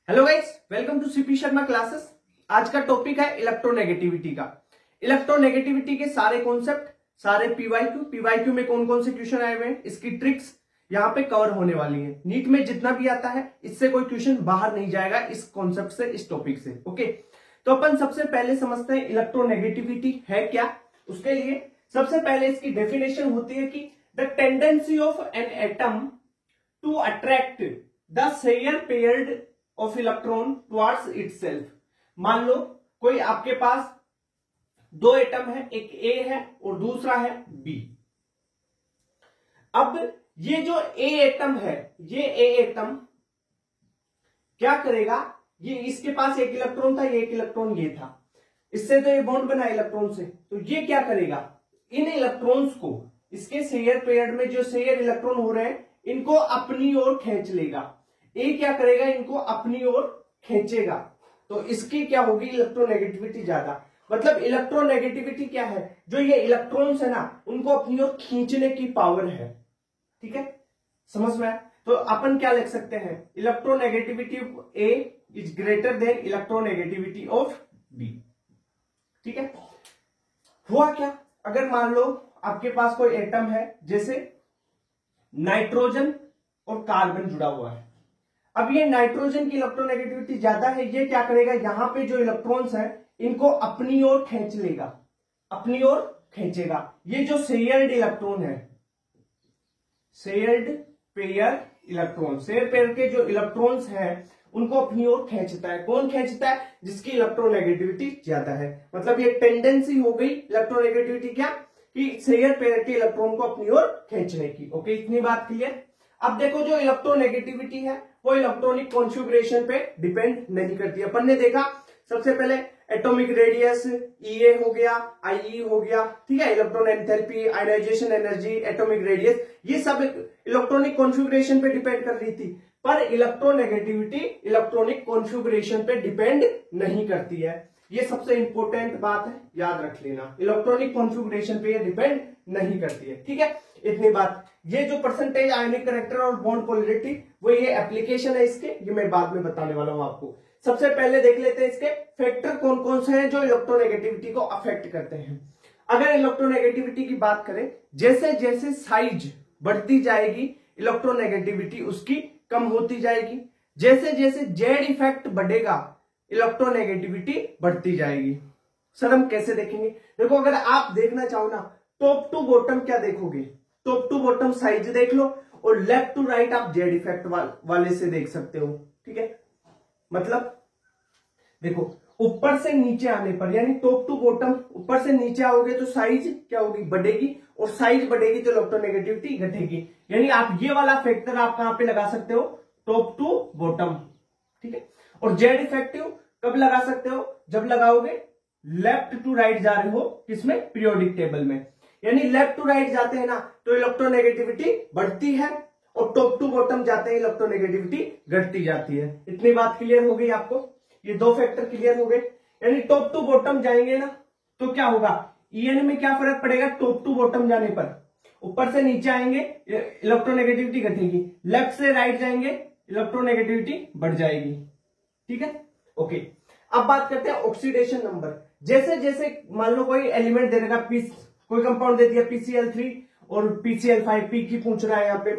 Hello guys, welcome to CP Sharma classes. आज का topic है इलेक्ट्रोनेगेटिविटी का। इलेक्ट्रोनेगेटिविटी के सारे कॉन्सेप्ट, सारे पीवाईक्यू में कौन कौन से क्वेश्चन आए हुए हैं, इसकी ट्रिक्स यहाँ पे कवर होने वाली है। नीट में जितना भी आता है इससे कोई क्वेश्चन बाहर नहीं जाएगा इस कॉन्सेप्ट से, इस टॉपिक से। ओके, तो अपन सबसे पहले समझते हैं इलेक्ट्रोनेगेटिविटी है क्या। उसके लिए सबसे पहले इसकी डेफिनेशन होती है कि the tendency of an atom to attract the share paired of electron towards itself. मान लो कोई आपके पास दो एटम है, एक ए है और दूसरा है बी। अब ये जो ए एटम है, ये ए एटम क्या करेगा, ये इसके पास एक इलेक्ट्रॉन था, ये एक इलेक्ट्रॉन ये था, इससे तो ये बॉन्ड बना इलेक्ट्रॉन से। तो ये क्या करेगा, इन इलेक्ट्रॉन्स को इसके शेयर पेयर में जो शेयर इलेक्ट्रॉन हो रहे हैं इनको अपनी ओर खींच लेगा। ए क्या करेगा, इनको अपनी ओर खींचेगा, तो इसकी क्या होगी, इलेक्ट्रोनेगेटिविटी ज्यादा। मतलब इलेक्ट्रोनेगेटिविटी क्या है, जो ये इलेक्ट्रॉन्स है ना उनको अपनी ओर खींचने की पावर है। ठीक है, समझ में आया? तो अपन क्या लिख सकते हैं, electronegativity of A is greater than electronegativity of B. ठीक है, हुआ क्या, अगर मान लो आपके पास कोई एटम है, जैसे नाइट्रोजन और कार्बन जुड़ा हुआ है। अब ये नाइट्रोजन की इलेक्ट्रोनेगेटिविटी ज्यादा है, ये क्या करेगा, यहां पे जो इलेक्ट्रॉन्स हैं इनको अपनी ओर खींच लेगा, अपनी ओर खींचेगा। ये जो शेयर्ड इलेक्ट्रॉन है, shared pair electron, share pair के जो इलेक्ट्रॉन्स हैं उनको अपनी ओर खींचता है। कौन खींचता है, जिसकी इलेक्ट्रोनेगेटिविटी ज्यादा है। मतलब ये टेंडेंसी हो गई इलेक्ट्रोनेगेटिविटी क्या, कि शेयर पेयर के इलेक्ट्रॉन को अपनी ओर खींचने की। ओके, इतनी बात क्लियर। अब देखो जो इलेक्ट्रोनेगेटिविटी है वो इलेक्ट्रॉनिक कॉन्फ़िगरेशन पे डिपेंड नहीं करती। अपन ने देखा सबसे पहले एटॉमिक रेडियस ईए हो गया, आईई हो गया, ठीक है, electron enthalpy, ionisation energy, atomic radius, ये सब इलेक्ट्रॉनिक कॉन्फ़िगरेशन पे डिपेंड कर रही थी। पर इलेक्ट्रोनेगेटिविटी इलेक्ट्रॉनिक कॉन्फ़िगरेशन पे डिपेंड नहीं करती है। ये सबसे इंपॉर्टेंट बात है, याद रख लेना, इलेक्ट्रॉनिक कॉन्फ़िगरेशन पे ये डिपेंड नहीं करती है। ठीक है, इतनी बात। ये जो परसेंटेज आयनिक कैरेक्टर और बॉन्ड पोलैरिटी, वो ये एप्लीकेशन है इसके, ये मैं बाद में बताने वाला हूं आपको। सबसे पहले देख लेते हैं इसके फैक्टर कौन कौन से हैं जो इलेक्ट्रोनेगेटिविटी को अफेक्ट करते हैं। अगर इलेक्ट्रोनेगेटिविटी की बात करें, जैसे जैसे साइज बढ़ती जाएगी इलेक्ट्रोनेगेटिविटी उसकी कम होती जाएगी। जैसे जैसे जेड इफेक्ट बढ़ेगा इलेक्ट्रोनेगेटिविटी बढ़ती जाएगी। सर हम कैसे देखेंगे, देखो अगर आप देखना चाहो ना, टॉप टू बॉटम क्या देखोगे, टॉप टू बॉटम साइज देख लो और लेफ्ट टू राइट आप जेड इफेक्ट वाले से देख सकते हो। ठीक है, मतलब देखो ऊपर से नीचे आने पर, यानी टॉप टू बॉटम, ऊपर से नीचे आओगे तो साइज क्या होगी, बढ़ेगी, और साइज बढ़ेगी तो इलेक्ट्रोनेगेटिविटी घटेगी। यानी आप ये वाला फैक्टर आप कहां पे लगा सकते हो, टॉप टू बॉटम। ठीक है, और जेड इफेक्टिव कब लगा सकते हो, जब लगाओगे लेफ्ट टू राइट जा रहे हो, किसमें, पीरियोडिक टेबल में। यानी लेफ्ट टू राइट जाते हैं ना तो इलेक्ट्रोनेगेटिविटी बढ़ती है, और टॉप टू बॉटम जाते हैं इलेक्ट्रोनेगेटिविटी घटती जाती है। इतनी बात क्लियर हो गई आपको, ये दो फैक्टर क्लियर हो गए। यानी टॉप टू बॉटम जाएंगे ना तो क्या होगा, ईएन में क्या फर्क पड़ेगा, टॉप टू बॉटम जाने पर, ऊपर से नीचे आएंगे इलेक्ट्रोनेगेटिविटी घटेगी, लेफ्ट से राइट जाएंगे इलेक्ट्रोनेगेटिविटी बढ़ जाएगी। ठीक है, ओके। अब बात करते हैं ऑक्सीडेशन नंबर। जैसे जैसे मान लो कोई एलिमेंट दे देगा, कोई कंपाउंड दे दिया PCl3 और PCl5, पी की पूछ रहा है यहाँ पे,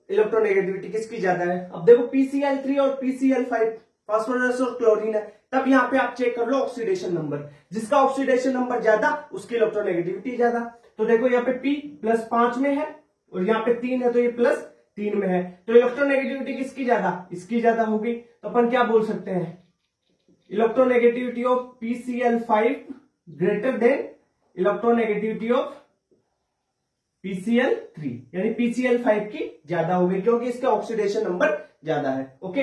इलेक्ट्रोनेगेटिविटी किसकी ज्यादा है। अब देखो PCl3 और PCl5 फास्फोरस और क्लोरीन है, तब यहाँ पे आप चेक कर लो ऑक्सीडेशन नंबर, जिसका ऑक्सीडेशन नंबर ज्यादा उसकी इलेक्ट्रोनेगेटिविटी ज्यादा। तो देखो यहाँ पे P +5 में है और यहाँ पे 3 है, तो ये +3 में है, तो इलेक्ट्रोनेगेटिविटी किसकी ज्यादा, इसकी ज्यादा होगी। तो अपन क्या बोल सकते हैं, electronegativity of PCl5 greater than electronegativity of PCl3, यानी PCl5 की ज्यादा होगी क्योंकि इसका ऑक्सीडेशन नंबर ज्यादा है। ओके,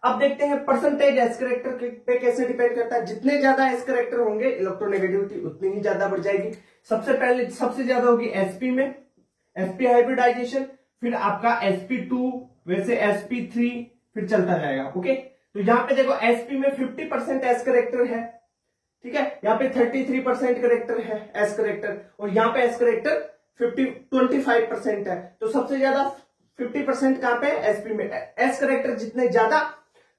अब देखते हैं परसेंटेज एस कैरेक्टर पे कैसे डिपेंड करता है। जितने ज्यादा एस कैरेक्टर होंगे इलेक्ट्रोनेगेटिविटी उतनी ही ज्यादा बढ़ जाएगी। सबसे पहले सबसे ज्यादा होगी sp में, sp हाइब्रिडाइजेशन, फिर आपका sp2, वैसे sp3, फिर चलता जाएगा। ओके, तो यहाँ पे देखो sp में 50% एस कैरेक्टर है, ठीक है, यहाँ पे 33% करेक्टर है एस करेक्टर, और यहाँ पे एस करेक्टर 25% है। तो सबसे ज्यादा 50% कहां पे, एसपी में। एस करेक्टर जितने ज्यादा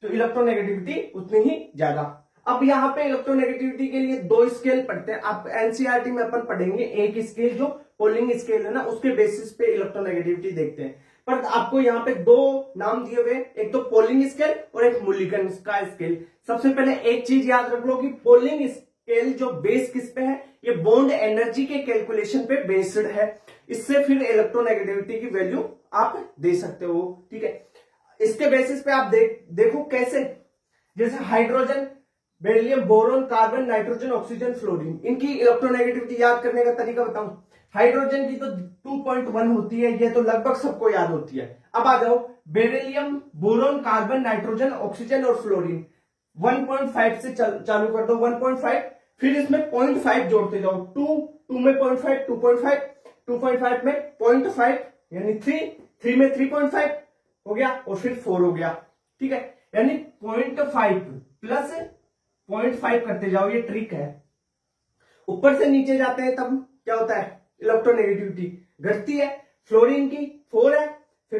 तो इलेक्ट्रोनेगेटिविटी उतनी ही ज्यादा। अब यहाँ पे इलेक्ट्रोनेगेटिविटी के लिए दो स्केल पढ़ते हैं। आप एनसीईआरटी में अपन पढ़ेंगे एक स्केल जो पोलिंग स्केल है ना, उसके बेसिस पे इलेक्ट्रोनेगेटिविटी देखते हैं। पर आपको यहाँ पे दो नाम दिए हुए, एक तो पोलिंग स्केल और एक मुलिगन का स्केल। सबसे पहले एक चीज याद रख लो कि पोलिंग स्केल जो बेस किस पे है, ये बॉन्ड एनर्जी के कैलकुलेशन पे बेस्ड है। इससे फिर इलेक्ट्रोनेगेटिविटी की वैल्यू आप दे सकते हो, ठीक है। इसके बेसिस पे आप देखो कैसे, जैसे hydrogen, beryllium, boron, carbon, nitrogen, oxygen, fluorine, इनकी इलेक्ट्रोनेगेटिविटी याद करने का तरीका बताऊं। हाइड्रोजन की तो 2.1 होती है, ये तो लगभग सबको याद होती है। अब आ जाओ beryllium, boron, carbon, nitrogen, oxygen और फ्लोरीन, 1.5 से चालू कर दो, 1.5, फिर इसमें 0.5 जोड़ते जाओ, 2 में 0.5, 2.5, 2.5 में 0.5 यानी 3 में 3.5 हो गया और फिर 4 हो गया, ठीक है। यानी 0.5 प्लस 0.5 करते जाओ, ये ट्रिक है। ऊपर से नीचे जाते हैं तब क्या होता है, इलेक्ट्रोनेगेटिविटी घटती है। फ्लोरीन की 4 है, फिर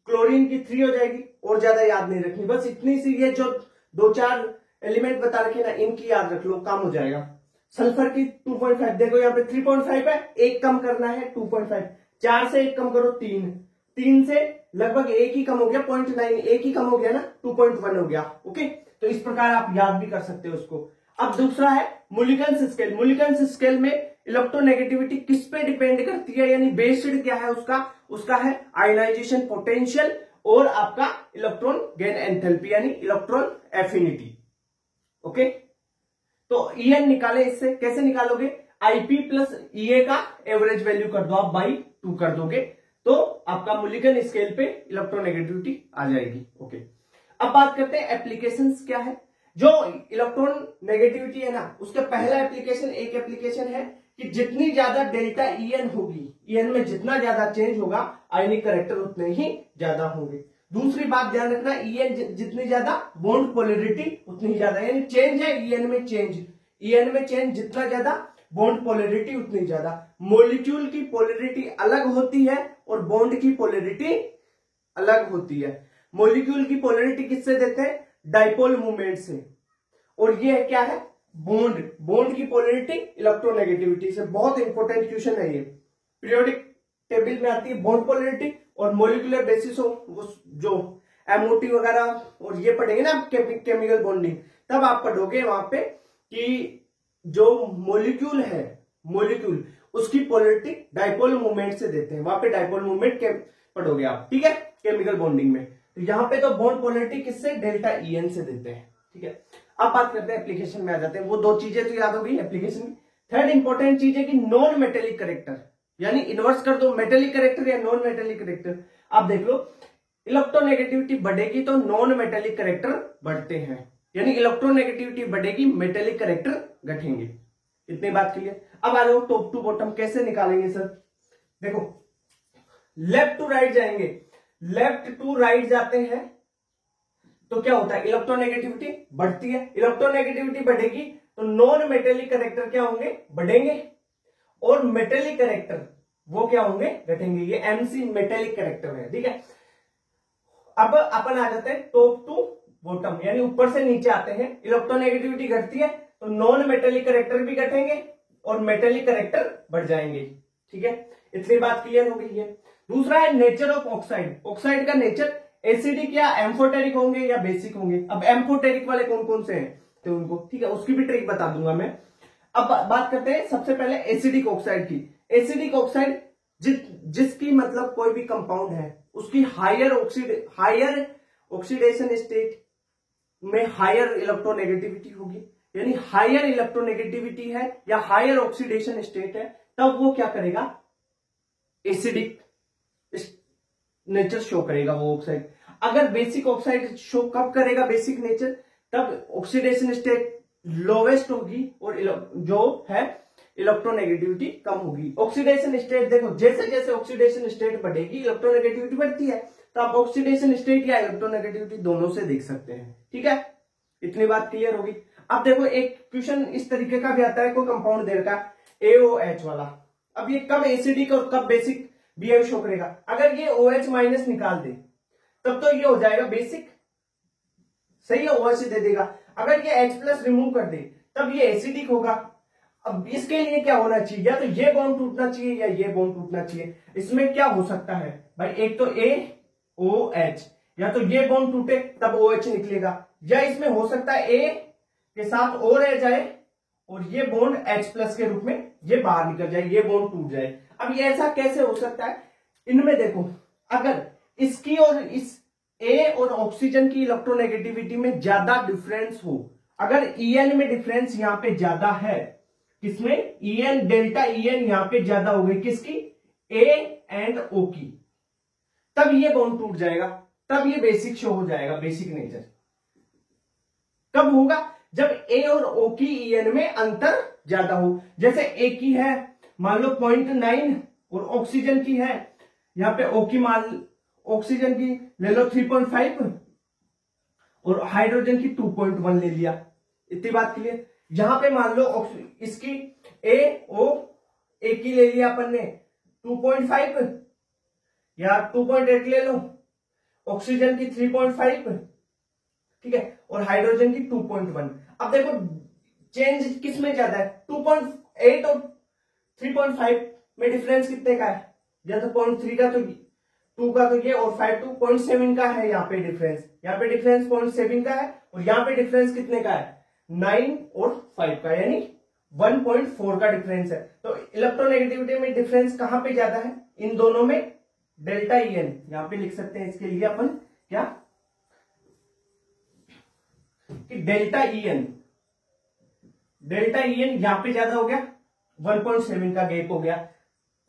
क्लोरीन की 3 हो जाएगी, और ज्यादा याद नहीं रखनी, बस इतनी सी, ये जो 2-4 एलिमेंट बता रखे ना, इनकी याद रख लो, काम हो जाएगा। सल्फर की 2.5, देखो यहाँ पे 3.5 है, एक कम करना है 2.5, 4 से एक कम करो 3 से लगभग एक ही कम हो गया 0.9, एक ही कम हो गया ना, 2.1 हो गया, ओके। तो इस प्रकार आप याद भी कर सकते हो उसको। अब दूसरा है मुलिगन्स स्केल। मुलिगन्स स्केल में इलेक्ट्रोनेगेटिविटी किस पे डिपेंड करती है, यानी बेस्ड क्या है उसका है आयनाइजेशन पोटेंशियल और आपका इलेक्ट्रॉन गेन एंथैल्पी यानी इलेक्ट्रॉन एफिनिटी, ओके। तो ईएन निकाले, इससे कैसे निकालोगे, आईपी प्लस ईए का एवरेज वैल्यू कर दो आप, बाई 2 कर दोगे, तो आपका मुलिगन स्केल पे इलेक्ट्रोनेगेटिविटी आ जाएगी, ओके। अब बात करते हैं एप्लीकेशंस क्या है। जो इलेक्ट्रॉन नेगेटिविटी है ना, उसका पहला एक एप्लीकेशन है कि जितनी ज्यादा डेल्टा ईएन होगी, ईएन में जितना ज्यादा चेंज होगा, आयनिक कैरेक्टर उतने ही ज्यादा होंगे। दूसरी बात ध्यान रखना, ईएन जितनी ज्यादा, बॉन्ड पोलैरिटी उतनी ही ज्यादा, यानी चेंज है ईएन में चेंज जितना ज्यादा, बॉन्ड पोलैरिटी उतनी ज्यादा। मॉलिक्यूल की पोलैरिटी अलग होती है और बॉन्ड की पोलैरिटी अलग होती है। मॉलिक्यूल की पोलैरिटी किससे देते हैं, डाइपोल मूवमेंट से, और ये क्या है, बॉन्ड की पोलैरिटी इलेक्ट्रोनेगेटिविटी से। बहुत इंपॉर्टेंट क्वेश्चन है ये, पीरियोडिक टेबल में आती है बॉन्ड पोलैरिटी, और मॉलिक्यूलर बेसिस हो वो जो एमओटी वगैरह और ये पढ़ेंगे ना केमिकल बॉन्डिंग, तब आप पढ़ोगे वहां पे कि जो मॉलिक्यूल उसकी पोलैरिटी डाइपोल मूवमेंट से देते हैं, वहां पे डाइपोल मूवमेंट पढ़ोगे आप, ठीक है, केमिकल बॉन्डिंग में। तो यहाँ पे तो बॉन्ड पोलैरिटी किससे, डेल्टा ईएन से देते हैं, ठीक है। अब बात करते हैं एप्लीकेशन में आ जाते हैं। वो दो चीजें तो याद हो गई एप्लीकेशन में। थर्ड इंपॉर्टेंट चीज है कि नॉन मेटेलिक करेक्टर, यानी इन्वर्स कर दो मेटेलिक करेक्टर या नॉन मेटेलिक करेक्टर। आप देख लो, इलेक्ट्रोनेगेटिविटी बढ़ेगी तो नॉन मेटेलिक करेक्टर बढ़ते हैं, यानी इलेक्ट्रोनेगेटिविटी बढ़ेगी, मेटेलिक करेक्टर घटेंगे। इतनी बात क्लियर। अब आ जाओ टॉप टू बॉटम, कैसे निकालेंगे सर। देखो लेफ्ट टू राइट जाएंगे, लेफ्ट टू राइट जाते हैं तो क्या होता है, इलेक्ट्रोनेगेटिविटी बढ़ती है। इलेक्ट्रोनेगेटिविटी बढ़ेगी तो नॉन मेटेलिक करेक्टर क्या होंगे, बढ़ेंगे, और मेटेलिक करेक्टर वो क्या होंगे, घटेंगे। ये एमसी मेटेलिक करेक्टर है, ठीक है। अब अपन आ जाते हैं टॉप टू बॉटम, यानी ऊपर से नीचे आते हैं। इलेक्ट्रोनेगेटिविटी घटती है तो नॉन मेटेलिक करेक्टर भी घटेंगे और मेटेलिक करेक्टर बढ़ जाएंगे, ठीक है। इतनी बात क्लियर हो गई है। दूसरा है नेचर ऑफ ऑक्साइड। ऑक्साइड का नेचर एसिडिक या एम्फोटेरिक होंगे या बेसिक होंगे। अब एम्फोटेरिक वाले कौन कौन से हैं तो उनको, ठीक है, उसकी भी ट्रिक बता दूंगा मैं। अब बात करते हैं सबसे पहले एसिडिक ऑक्साइड की। एसिडिक ऑक्साइड जिसकी मतलब कोई भी कंपाउंड है उसकी हायर ऑक्सीडेशन स्टेट में हायर इलेक्ट्रोनेगेटिविटी होगी, यानी हायर इलेक्ट्रोनेगेटिविटी है या हायर ऑक्सीडेशन स्टेट है, तब वो क्या करेगा, एसिडिक नेचर शो करेगा वो ऑक्साइड। अगर बेसिक ऑक्साइड शो कब करेगा बेसिक नेचर, तब ऑक्सीडेशन स्टेट लोवेस्ट होगी और जो है इलेक्ट्रोनेगेटिविटी कम होगी। ऑक्सीडेशन स्टेट देखो, जैसे जैसे ऑक्सीडेशन स्टेट बढ़ेगी इलेक्ट्रोनेगेटिविटी बढ़ती है, तो आप ऑक्सीडेशन स्टेट या इलेक्ट्रोनेगेटिविटी दोनों से देख सकते हैं, ठीक है। इतनी बात क्लियर होगी। अब देखो एक क्वेश्चन इस तरीके का भी आता है, कोई कंपाउंड दे रखा AOH वाला। अब ये कब एसिडिक और कब बेसिक बिहेव शो करेगा, अगर ये OH माइनस निकाल दे तब तो ये हो जाएगा बेसिक, सही है, OH दे देगा। अगर ये H+ रिमूव कर दे तब ये एसिडिक होगा। अब इसके लिए क्या होना चाहिए, या तो ये बॉन्ड टूटना चाहिए या ये बॉन्ड टूटना चाहिए। इसमें क्या हो सकता है भाई, एक तो AOH, या तो ये बॉन्ड टूटे तब OH निकलेगा, या इसमें हो सकता है A के साथ O रह जाए और ये बॉन्ड H+ के रूप में ये बाहर निकल जाए, ये बॉन्ड टूट जाए। अब ये ऐसा कैसे हो सकता है, इनमें देखो, अगर इसकी और इस A और ऑक्सीजन की इलेक्ट्रोनेगेटिविटी में ज्यादा डिफरेंस हो, अगर En में डिफरेंस यहां पे ज्यादा है, किसमें, En, डेल्टा En यहां पे ज्यादा हो गई, किसकी, A एंड O की, तब ये बॉन्ड टूट जाएगा, तब ये बेसिक शो हो जाएगा, बेसिक नेचर। कब होगा, जब A और O की En में अंतर ज्यादा हो। जैसे A की है मान लो 0.9 और ऑक्सीजन की है, यहां पे O की मान, ऑक्सीजन की ले लो 3.5 और हाइड्रोजन की 2.1 ले लिया, इतनी बात क्लियर। यहां पे मान लो इसकी A की ले लिया अपन ने 2.5 या 2.8 ले लो, ऑक्सीजन की 3.5, ठीक है, और हाइड्रोजन की 2.1। अब देखो चेंज किस में ज्यादा है, 2.8 और 3.5 में डिफरेंस कितने का है, या तो 0.3 का, तो 2 का तो ये, और 5 to 0.7 का है यहाँ पे डिफरेंस, यहाँ पे डिफरेंस 0.7 का है, और यहाँ पे डिफरेंस कितने का है, 9 और 5 का, यानी 1.4 का डिफरेंस है। तो इलेक्ट्रोनेगेटिविटी में डिफरेंस कहां पे ज्यादा है, इन दोनों में, डेल्टा En, यहां पे लिख सकते हैं इसके लिए अपन क्या, कि डेल्टा En यहां पे ज्यादा हो गया, 1.7 का गैप हो गया,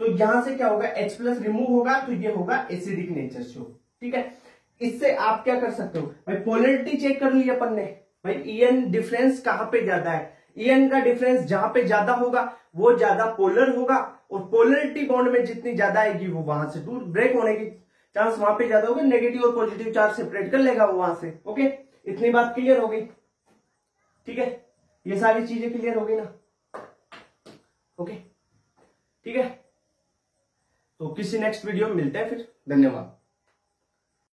तो यहां से क्या होगा, H+ रिमूव होगा, तो ये होगा एसिडिक नेचर शो, ठीक है। इससे आप क्या कर सकते हो भाई, पोलरिटी चेक कर ली अपन ने, भाई En डिफरेंस कहां पे ज्यादा है, En का डिफरेंस जहां पे ज्यादा होगा वो ज्यादा पोलर होगा, और पोलरिटी बॉन्ड में जितनी ज्यादा आएगी वो वहां से दूर ब्रेक होने की चांस वहां पे ज्यादा होगा, नेगेटिव और पॉजिटिव चार्ज सेपरेट कर लेगा वो वहां से। ओके, इतनी बात क्लियर हो गई, ठीक है, ये सारी चीजें क्लियर हो गई ना, ओके, ठीक है। तो किसी नेक्स्ट वीडियो में मिलते हैं फिर, धन्यवाद।